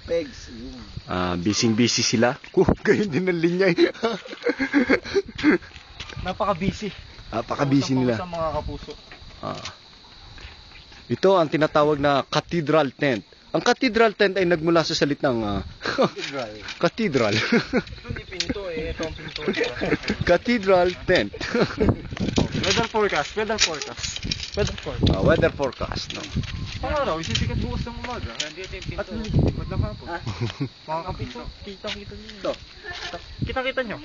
Pegs. Busy sila. Ganyan din ang linya eh. Napaka-busy. Napaka-busy nila. Sa mga kapuso. Ito ang tinatawag na cathedral tent. Ang cathedral tent ay nagmula sa salitang cathedral. Ito ni pinto eh. Ito ang pinto. Cathedral tent. Weather forecast. Weather forecast. No? Pangaraw, isisikat bukas ng umaga. At likod ng hapon. Mga kapuso, kitang-kita nyo. Ito. Kitang-kita nyo.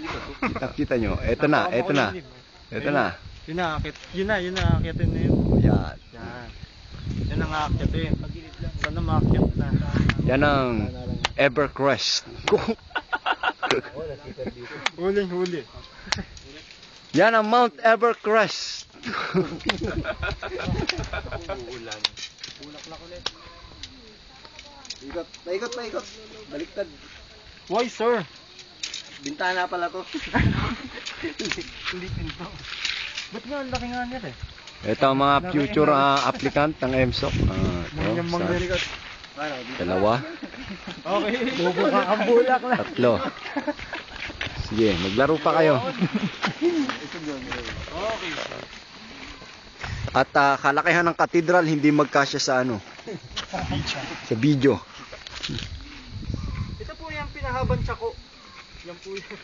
Kita nyo. Ito na. Yun na, aakitin na yun. Yan. Yan ang aakitin. Sana maakyat na. Yan ang Evercrest. Huling-huli. Yan ang Mount Evercrest. Uulan. Bulaklak ulit. Paikot. Baliktad. Why, sir? Bintana pala to. Hindi pinto. Ba't nga ang laki nga niya eh? Ito ang mga future applicant ng MSOC. Dalawa. Okay. Bubuka ang bulaklak. Tatlo. Sige, maglaro pa kayo. Okay. At kalakihan ng katedral hindi magkasya sa sa video. Ito po yung pinahabang tsako. Yan po yun.